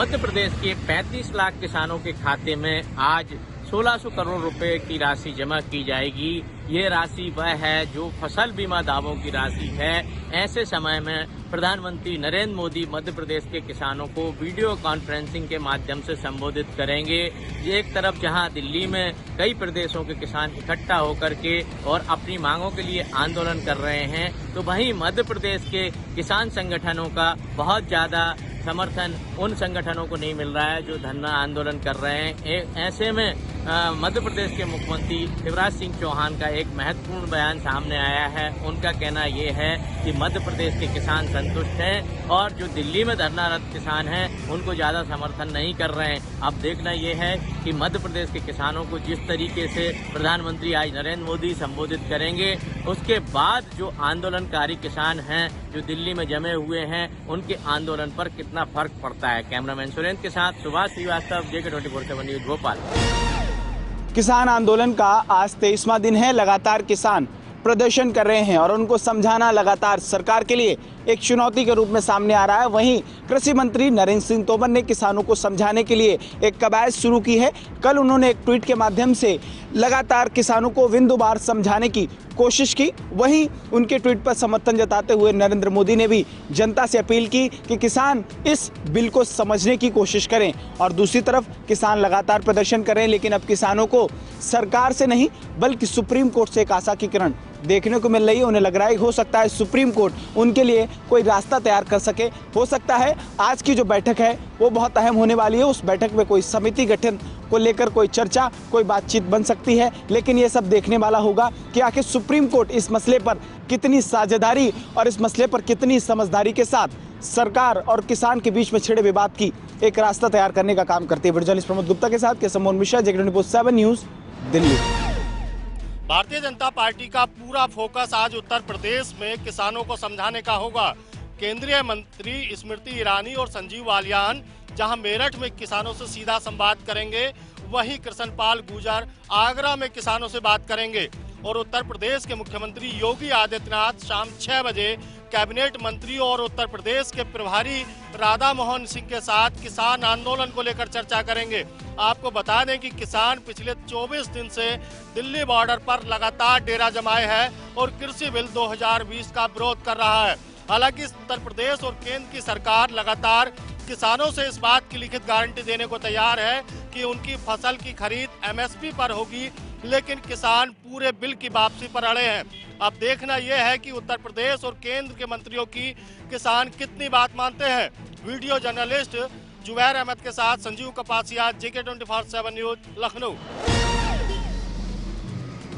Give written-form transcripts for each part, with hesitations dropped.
मध्य प्रदेश के 35 लाख किसानों के खाते में आज 1600 करोड़ रुपए की राशि जमा की जाएगी। ये राशि वह है जो फसल बीमा दावों की राशि है। ऐसे समय में प्रधानमंत्री नरेंद्र मोदी मध्य प्रदेश के किसानों को वीडियो कॉन्फ्रेंसिंग के माध्यम से संबोधित करेंगे। एक तरफ जहां दिल्ली में कई प्रदेशों के किसान इकट्ठा होकर के और अपनी मांगों के लिए आंदोलन कर रहे हैं, तो वहीं मध्य प्रदेश के किसान संगठनों का बहुत ज्यादा समर्थन उन संगठनों को नहीं मिल रहा है जो धरना आंदोलन कर रहे हैं। ऐसे में मध्य प्रदेश के मुख्यमंत्री शिवराज सिंह चौहान का एक महत्वपूर्ण बयान सामने आया है। उनका कहना यह है कि मध्य प्रदेश के किसान संतुष्ट हैं और जो दिल्ली में धरनारत किसान हैं उनको ज्यादा समर्थन नहीं कर रहे हैं। अब देखना यह है कि मध्य प्रदेश के किसानों को जिस तरीके से प्रधानमंत्री आज नरेंद्र मोदी संबोधित करेंगे, उसके बाद जो आंदोलनकारी किसान हैं जो दिल्ली में जमे हुए हैं उनके आंदोलन पर कितना फर्क पड़ता है। कैमरामैन सुरेंद्र के साथ सुभाष श्रीवास्तव, JK 24/7 न्यूज, भोपाल। किसान आंदोलन का आज 23वां दिन है। लगातार किसान प्रदर्शन कर रहे हैं और उनको समझाना लगातार सरकार के लिए एक चुनौती के रूप में सामने आ रहा है। वहीं कृषि मंत्री नरेंद्र सिंह तोमर ने किसानों को समझाने के लिए एक कवायद शुरू की है। कल उन्होंने एक ट्वीट के माध्यम से लगातार किसानों को बिंदुवार समझाने की कोशिश की। वहीं उनके ट्वीट पर समर्थन जताते हुए नरेंद्र मोदी ने भी जनता से अपील की कि किसान इस बिल को समझने की कोशिश करें। और दूसरी तरफ किसान लगातार प्रदर्शन कर रहे हैं, लेकिन अब किसानों को सरकार से नहीं बल्कि सुप्रीम कोर्ट से एक आशा की किरण देखने को मिल रही है। उन्हें लग रहा है हो सकता है सुप्रीम कोर्ट उनके लिए कोई रास्ता तैयार कर सके। हो सकता है आज की जो बैठक है वो बहुत अहम होने वाली है। उस बैठक में कोई समिति गठन को लेकर कोई चर्चा, कोई बातचीत बन सकती है। लेकिन ये सब देखने वाला होगा कि आखिर सुप्रीम कोर्ट इस मसले पर कितनी साझेदारी और इस मसले पर कितनी समझदारी के साथ सरकार और किसान के बीच में छिड़े विवाद की एक रास्ता तैयार करने का काम करती है। वीडियो जर्नलिस्ट प्रमोद गुप्ता के साथ Keshav Mishra, JK 24/7 news, Delhi. Bharatiya Janata party का पूरा फोकस आज उत्तर प्रदेश में किसानों को समझाने का होगा। केंद्रीय मंत्री स्मृति ईरानी और संजीव बालियान जहां मेरठ में किसानों से सीधा संवाद करेंगे, वहीं कृष्णपाल गुर्जर आगरा में किसानों से बात करेंगे। और उत्तर प्रदेश के मुख्यमंत्री योगी आदित्यनाथ शाम 6 बजे कैबिनेट मंत्री और उत्तर प्रदेश के प्रभारी राधा मोहन सिंह के साथ किसान आंदोलन को लेकर चर्चा करेंगे। आपको बता दें कि किसान पिछले 24 दिन से दिल्ली बॉर्डर पर लगातार डेरा जमाए है और कृषि बिल 2020 का विरोध कर रहा है। हालांकि उत्तर प्रदेश और केंद्र की सरकार लगातार किसानों से इस बात की लिखित गारंटी देने को तैयार है कि उनकी फसल की खरीद MSP पर होगी, लेकिन किसान पूरे बिल की वापसी पर अड़े हैं। अब देखना यह है कि उत्तर प्रदेश और केंद्र के मंत्रियों की किसान कितनी बात मानते हैं। वीडियो जर्नलिस्ट जुबैर अहमद के साथ संजीव कपासिया, JK 24/7 न्यूज, लखनऊ।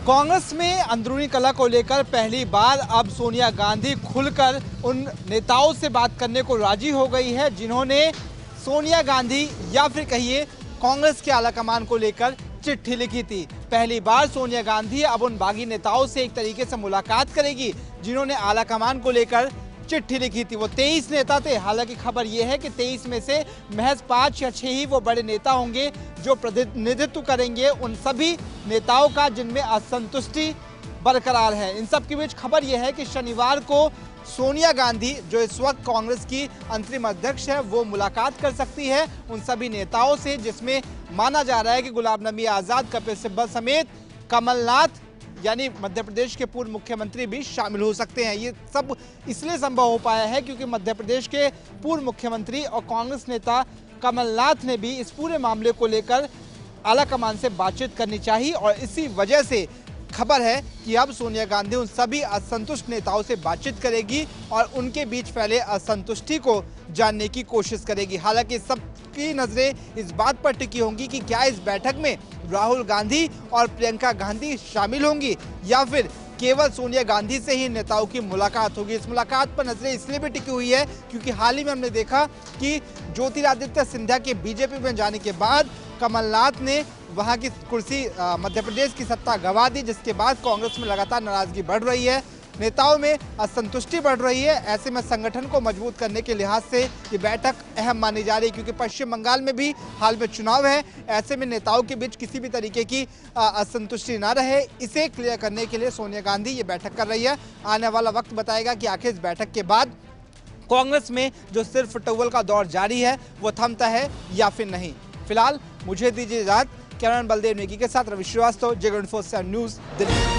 कांग्रेस में अंदरूनी कलह को लेकर पहली बार अब सोनिया गांधी खुलकर उन नेताओं से बात करने को राजी हो गई है जिन्होंने सोनिया गांधी या फिर कहिए कांग्रेस के आलाकमान को लेकर चिट्ठी लिखी थी। पहली बार सोनिया गांधी अब उन बागी नेताओं से एक तरीके से मुलाकात करेगी जिन्होंने आलाकमान को लेकर चिट्ठी लिखी थी। वो 23 नेता थे। हालांकि खबर यह है कि 23 में से महज 5 या 6 ही वो बड़े नेता होंगे जो प्रतिनिधित्व करेंगे उन सभी नेताओं का जिनमें असंतुष्टि बरकरार है। इन सब के बीच खबर यह है कि शनिवार को सोनिया गांधी जो इस वक्त कांग्रेस की अंतरिम अध्यक्ष है वो मुलाकात कर सकती है उन सभी नेताओं से, जिसमें माना जा रहा है कि गुलाम नबी आज़ाद, कपिल सिब्बल समेत कमलनाथ यानी मध्य प्रदेश के पूर्व मुख्यमंत्री भी शामिल हो सकते हैं। ये सब इसलिए संभव हो पाया है क्योंकि मध्य प्रदेश के पूर्व मुख्यमंत्री और कांग्रेस नेता कमलनाथ ने भी इस पूरे मामले को लेकर आलाकमान से बातचीत करनी चाहिए और इसी वजह से खबर है कि अब सोनिया गांधी उन सभी असंतुष्ट नेताओं से बातचीत करेगी और उनके बीच फैले असंतुष्टि को जानने की कोशिश करेगी। हालांकि सबकी नजरें इस बात पर टिकी होंगी कि क्या इस बैठक में राहुल गांधी और प्रियंका गांधी शामिल होंगी या फिर केवल सोनिया गांधी से ही नेताओं की मुलाकात होगी। इस मुलाकात पर नजरें इसलिए भी टिकी हुई है क्योंकि हाल ही में हमने देखा कि ज्योतिरादित्य सिंधिया के बीजेपी में जाने के बाद कमलनाथ ने वहां की कुर्सी मध्य प्रदेश की सत्ता गंवा दी, जिसके बाद कांग्रेस में लगातार नाराजगी बढ़ रही है, नेताओं में असंतुष्टि बढ़ रही है। ऐसे में संगठन को मजबूत करने के लिहाज से ये बैठक अहम मानी जा रही है क्योंकि पश्चिम बंगाल में भी हाल में चुनाव है। ऐसे में नेताओं के बीच किसी भी तरीके की असंतुष्टि ना रहे, इसे क्लियर करने के लिए सोनिया गांधी ये बैठक कर रही है। आने वाला वक्त बताएगा कि आखिर इस बैठक के बाद कांग्रेस में जो सिर्फ टॉवल का दौर जारी है वो थमता है या फिर नहीं। फिलहाल मुझे दीजिए इजाजत। कैमरामैन बलदेव नेगी के साथ रवि श्रीवास्तव, J24 न्यूज़, दिल्ली।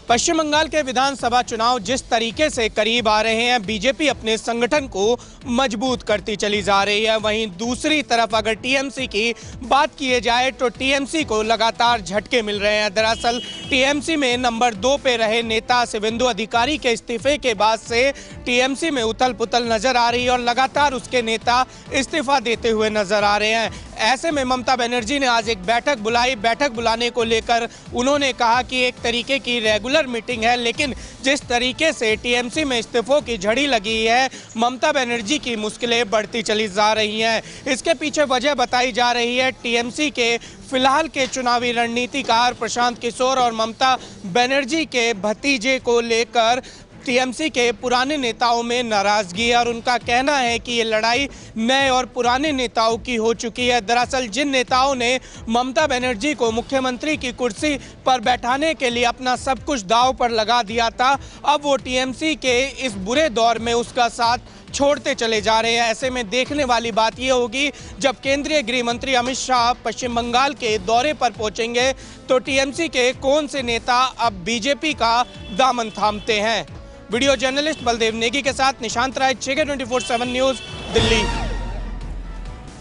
पश्चिम बंगाल के विधानसभा चुनाव जिस तरीके से करीब आ रहे हैं, बीजेपी अपने संगठन को मजबूत करती चली जा रही है। वहीं दूसरी तरफ अगर टीएमसी की बात की जाए तो टीएमसी को लगातार झटके मिल रहे हैं। दरअसल टीएमसी में नंबर 2 पे रहे नेता शुवेंदु अधिकारी के इस्तीफे के बाद से टीएमसी में उथल पुथल नजर आ रही है और लगातार उसके नेता इस्तीफा देते हुए नजर आ रहे हैं। ऐसे में ममता बनर्जी ने आज एक बैठक बुलाई। बैठक बुलाने को लेकर उन्होंने कहा कि एक तरीके की रेगुलर मीटिंग है, लेकिन जिस तरीके से टीएमसी में इस्तीफों की झड़ी लगी है, ममता बनर्जी की मुश्किलें बढ़ती चली जा रही हैं। इसके पीछे वजह बताई जा रही है टीएमसी के फिलहाल के चुनावी रणनीतिकार प्रशांत किशोर और ममता बनर्जी के भतीजे को लेकर टीएमसी के पुराने नेताओं में नाराजगी है और उनका कहना है कि ये लड़ाई नए और पुराने नेताओं की हो चुकी है। दरअसल जिन नेताओं ने ममता बनर्जी को मुख्यमंत्री की कुर्सी पर बैठाने के लिए अपना सब कुछ दांव पर लगा दिया था, अब वो टीएमसी के इस बुरे दौर में उसका साथ छोड़ते चले जा रहे हैं। ऐसे में देखने वाली बात ये होगी जब केंद्रीय गृह मंत्री अमित शाह पश्चिम बंगाल के दौरे पर पहुंचेंगे तो टीएमसी के कौन से नेता अब बीजेपी का दामन थामते हैं। वीडियो जर्नलिस्ट बलदेव नेगी के साथ निशांत राय, J24 न्यूज़, दिल्ली।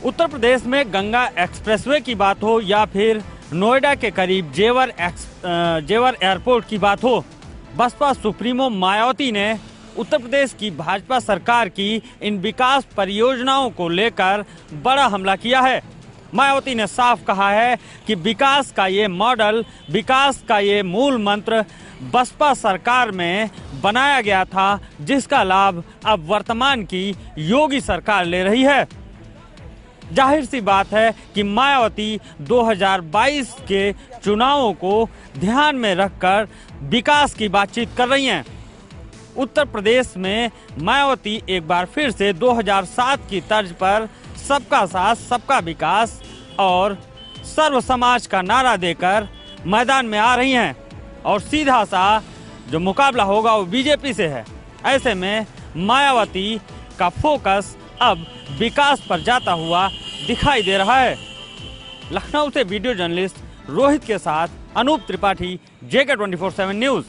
उत्तर प्रदेश में गंगा एक्सप्रेसवे की बात हो या फिर नोएडा के करीब जेवर एयरपोर्ट की बात हो, बसपा सुप्रीमो मायावती ने उत्तर प्रदेश की भाजपा सरकार की इन विकास परियोजनाओं को लेकर बड़ा हमला किया है। मायावती ने साफ कहा है कि विकास का ये मॉडल, विकास का ये मूल मंत्र बसपा सरकार में बनाया गया था, जिसका लाभ अब वर्तमान की योगी सरकार ले रही है। जाहिर सी बात है कि मायावती 2022 के चुनावों को ध्यान में रखकर विकास की बातचीत कर रही हैं। उत्तर प्रदेश में मायावती एक बार फिर से 2007 की तर्ज पर सबका साथ, सबका विकास और सर्व समाज का नारा देकर मैदान में आ रही हैं और सीधा सा जो मुकाबला होगा वो बीजेपी से है। ऐसे में मायावती का फोकस अब विकास पर जाता हुआ दिखाई दे रहा है। लखनऊ से वीडियो जर्नलिस्ट रोहित के साथ अनूप त्रिपाठी, J24 न्यूज़।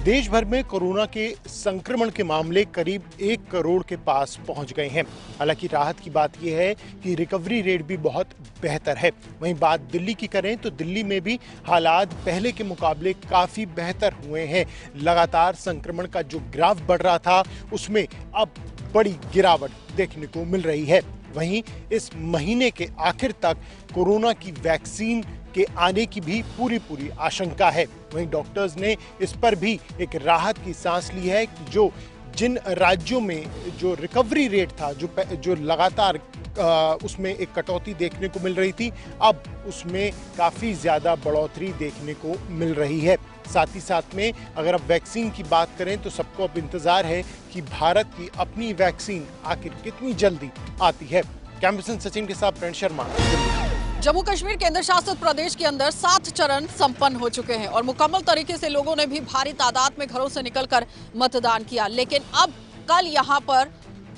देश भर में कोरोना के संक्रमण के मामले करीब 1 करोड़ के पास पहुंच गए हैं। हालांकि राहत की बात यह है कि रिकवरी रेट भी बहुत बेहतर है। वहीं बात दिल्ली की करें तो दिल्ली में भी हालात पहले के मुकाबले काफ़ी बेहतर हुए हैं। लगातार संक्रमण का जो ग्राफ बढ़ रहा था उसमें अब बड़ी गिरावट देखने को मिल रही है। वहीं इस महीने के आखिर तक कोरोना की वैक्सीन के आने की भी पूरी आशंका है। वहीं डॉक्टर्स ने इस पर भी एक राहत की सांस ली है कि जो जिन राज्यों में जो रिकवरी रेट था, जो लगातार उसमें एक कटौती देखने को मिल रही थी, अब उसमें काफ़ी ज़्यादा बढ़ोतरी देखने को मिल रही है। साथ ही साथ में अगर अब वैक्सीन की बात करें तो सबको अब इंतज़ार है कि भारत की अपनी वैक्सीन आखिर कितनी जल्दी आती है। कैमरा पर्सन सचिन के साथ प्रणय शर्मा। जम्मू कश्मीर केंद्र शासित प्रदेश के अंदर 7 चरण संपन्न हो चुके हैं और मुकम्मल तरीके से लोगों ने भी भारी तादाद में घरों से निकलकर मतदान किया। लेकिन अब कल यहां पर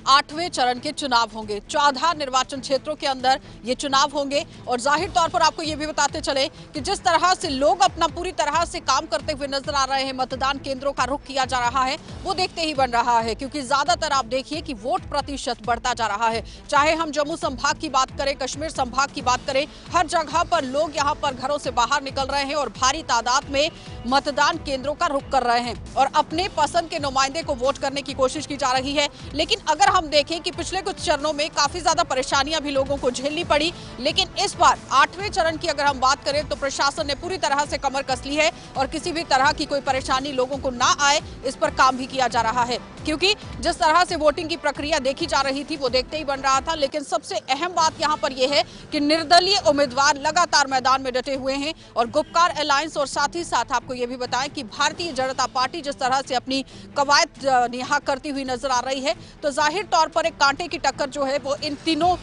8वें चरण के चुनाव होंगे। 14 निर्वाचन क्षेत्रों के अंदर ये चुनाव होंगे और जाहिर तौर पर आपको ये भी बताते चले कि जिस तरह से लोग अपना पूरी तरह से काम करते हुए नजर आ रहे हैं, मतदान केंद्रों का रुख किया जा रहा है, वो देखते ही बन रहा है। क्योंकि ज्यादातर आप देखिए कि वोट प्रतिशत बढ़ता जा रहा है। चाहे हम जम्मू संभाग की बात करें, कश्मीर संभाग की बात करें, हर जगह पर लोग यहाँ पर घरों से बाहर निकल रहे हैं और भारी तादाद में मतदान केंद्रों का रुख कर रहे हैं और अपने पसंद के नुमाइंदे को वोट करने की कोशिश की जा रही है। लेकिन अगर हम देखें कि पिछले कुछ चरणों में काफी ज्यादा परेशानियां भी लोगों को झेलनी पड़ी, लेकिन इस बार 8वें चरण की अगर हम बात करें तो प्रशासन ने पूरी तरह से कमर कस ली है और किसी भी तरह की कोई परेशानी लोगों को ना आए इस पर काम भी किया जा रहा है। क्योंकि जिस तरह से वोटिंग की प्रक्रिया देखी जा रही थी वो देखते ही बन रहा था। लेकिन सबसे अहम बात यहाँ पर यह है कि निर्दलीय उम्मीदवार लगातार मैदान में डटे हुए हैं और गुपकार अलायंस और साथ ही साथ आपको ये भी बताएं कि भारतीय जनता पार्टी जिस तरह से अपनी कवायद यहाँ करती हुई नजर आ रही है, तो जाहिर तौर पर एक कांटे की टक्कर जो है वो इन तीनों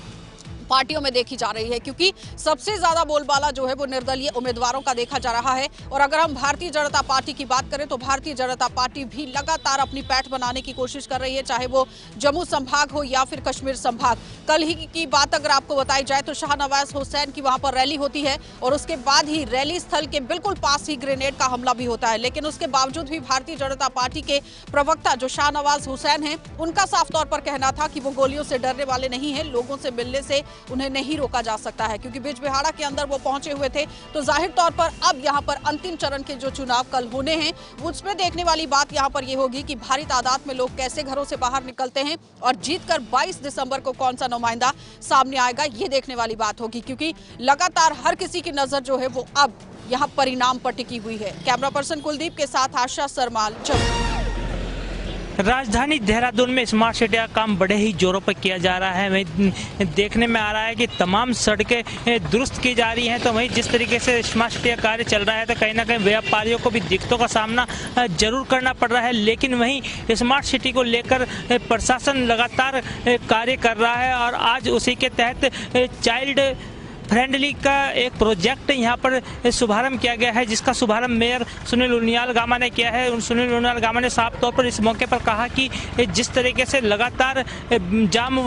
पार्टियों में देखी जा रही है, क्योंकि सबसे ज्यादा बोलबाला जो है वो निर्दलीय उम्मीदवारों का देखा जा रहा है। और अगर हम भारतीय जनता पार्टी की बात करें तो भारतीय जनता पार्टी भी लगातार अपनी पैठ बनाने की कोशिश कर रही है, चाहे वो जम्मू संभाग हो या फिर कश्मीर संभाग। कल ही की बात अगर आपको बताई जाए तो शाहनवाज हुसैन की वहां पर रैली होती है और उसके बाद ही रैली स्थल के बिल्कुल पास ही ग्रेनेड का हमला भी होता है, लेकिन उसके बावजूद भी भारतीय जनता पार्टी के प्रवक्ता जो शाहनवाज हुसैन हैं, उनका साफ तौर पर कहना था कि वो गोलियों से डरने वाले नहीं हैं, लोगों से मिलने से उन्हें नहीं रोका जा सकता है, क्योंकि बिजबिहाड़ा के अंदर वो पहुंचे हुए थे। तो जाहिर तौर पर अब यहां पर अंतिम चरण के जो चुनाव कल होने हैं, उसमें देखने वाली बात यहां पर यह होगी कि भारी तादाद में लोग कैसे घरों से बाहर निकलते हैं और जीतकर 22 दिसंबर को कौन सा नुमाइंदा सामने आएगा, ये देखने वाली बात होगी, क्योंकि लगातार हर किसी की नजर जो है वो अब यहां परिणाम पर टिकी हुई है। कैमरा पर्सन कुलदीप के साथ आशा सरमाल, जम्मू। राजधानी देहरादून में स्मार्ट सिटी का काम बड़े ही जोरों पर किया जा रहा है। वहीं देखने में आ रहा है कि तमाम सड़कें दुरुस्त की जा रही हैं, तो वहीं जिस तरीके से स्मार्ट सिटी का कार्य चल रहा है तो कहीं ना कहीं व्यापारियों को भी दिक्कतों का सामना जरूर करना पड़ रहा है। लेकिन वहीं स्मार्ट सिटी को लेकर प्रशासन लगातार कार्य कर रहा है और आज उसी के तहत चाइल्ड फ्रेंडली का एक प्रोजेक्ट यहाँ पर शुभारंभ किया गया है, जिसका शुभारंभ मेयर सुनील उनियाल गामा ने किया है। सुनील उनियाल गामा ने साफ तौर पर इस मौके पर कहा कि जिस तरीके से लगातार जाम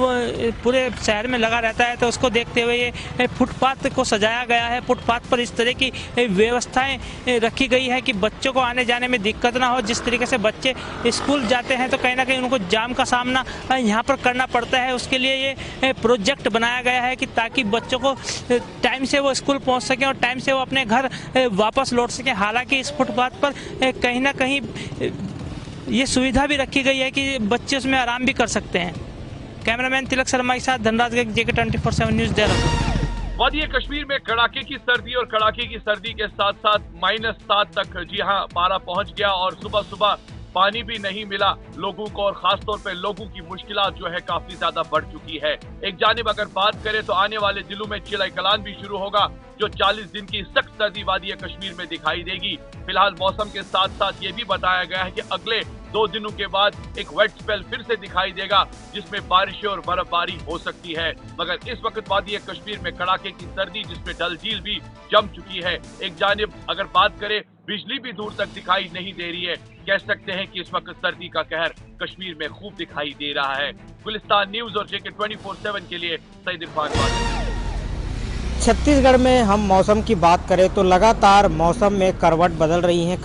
पूरे शहर में लगा रहता है, तो उसको देखते हुए ये फुटपाथ को सजाया गया है। फुटपाथ पर इस तरह की व्यवस्थाएं रखी गई है कि बच्चों को आने जाने में दिक्कत ना हो। जिस तरीके से बच्चे स्कूल जाते हैं तो कहीं ना कहीं उनको जाम का सामना यहाँ पर करना पड़ता है, उसके लिए ये प्रोजेक्ट बनाया गया है कि ताकि बच्चों को टाइम से वो स्कूल पहुंच सकें और टाइम से वो अपने घर वापस लौट सकें। हालांकि इस फुटपाथ पर कहीं ना कहीं ये सुविधा भी रखी गई है कि बच्चे उसमें आराम भी कर सकते हैं। कैमरामैन तिलक शर्मा के साथ धनराज गर्ग, JK 24/7 न्यूज़, देहरादून। वादी कश्मीर में कड़ाके की सर्दी और कड़ाके की सर्दी के साथ साथ -7 तक जी हाँ पारा पहुंच गया और सुबह सुबह पानी भी नहीं मिला लोगों को और खास तौर पे लोगों की मुश्किलात जो है काफी ज्यादा बढ़ चुकी है। एक जानिब अगर बात करें तो आने वाले दिनों में चिलाई कलान भी शुरू होगा, जो 40 दिन की सख्त सर्दी वादी कश्मीर में दिखाई देगी। फिलहाल मौसम के साथ साथ ये भी बताया गया है कि अगले 2 दिनों के बाद एक वेट स्पेल फिर से दिखाई देगा, जिसमें बारिशें और बर्फबारी हो सकती है। मगर इस वक्त वादी कश्मीर में कड़ाके की सर्दी, जिसमें डल झील भी जम चुकी है। एक जानिब अगर बात करें, बिजली भी दूर तक दिखाई नहीं दे रही है। कह सकते हैं कि इस वक्त सर्दी का कहर कश्मीर में खूब दिखाई दे रहा है। गुलिस्तान न्यूज और JK 24/7 के लिए सईद इरफान वाली। छत्तीसगढ़ में हम मौसम की बात करें तो लगातार मौसम में करवट बदल रही हैं,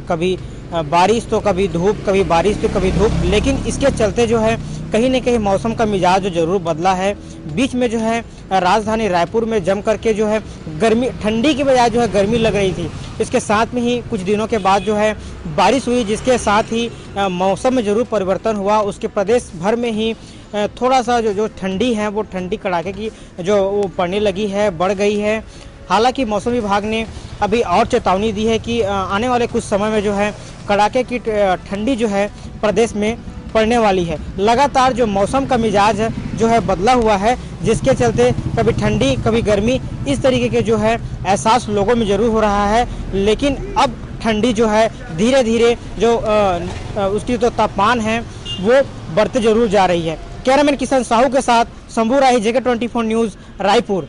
कभी बारिश तो कभी धूप, कभी बारिश तो कभी धूप। लेकिन इसके चलते जो है कहीं न कहीं मौसम का मिजाज जो जरूर बदला है। बीच में जो है राजधानी रायपुर में जम करके जो है गर्मी, ठंडी की बजाय जो है गर्मी लग रही थी। इसके साथ में ही कुछ दिनों के बाद जो है बारिश हुई, जिसके साथ ही मौसम में जरूर परिवर्तन हुआ। उसके प्रदेश भर में ही थोड़ा सा जो ठंडी है वो ठंडी कड़ाके की जो वो पड़ने लगी है, बढ़ गई है। हालांकि मौसम विभाग ने अभी और चेतावनी दी है कि आने वाले कुछ समय में जो है कड़ाके की ठंडी जो है प्रदेश में पड़ने वाली है। लगातार जो मौसम का मिजाज है जो है बदला हुआ है, जिसके चलते कभी ठंडी कभी गर्मी, इस तरीके के जो है एहसास लोगों में जरूर हो रहा है। लेकिन अब ठंडी जो है धीरे धीरे जो उसकी जो तापमान है वो बढ़ते जरूर जा रही है। कैमरामैन किशन साहू के साथ शंभू राही, JK 24 न्यूज़, रायपुर।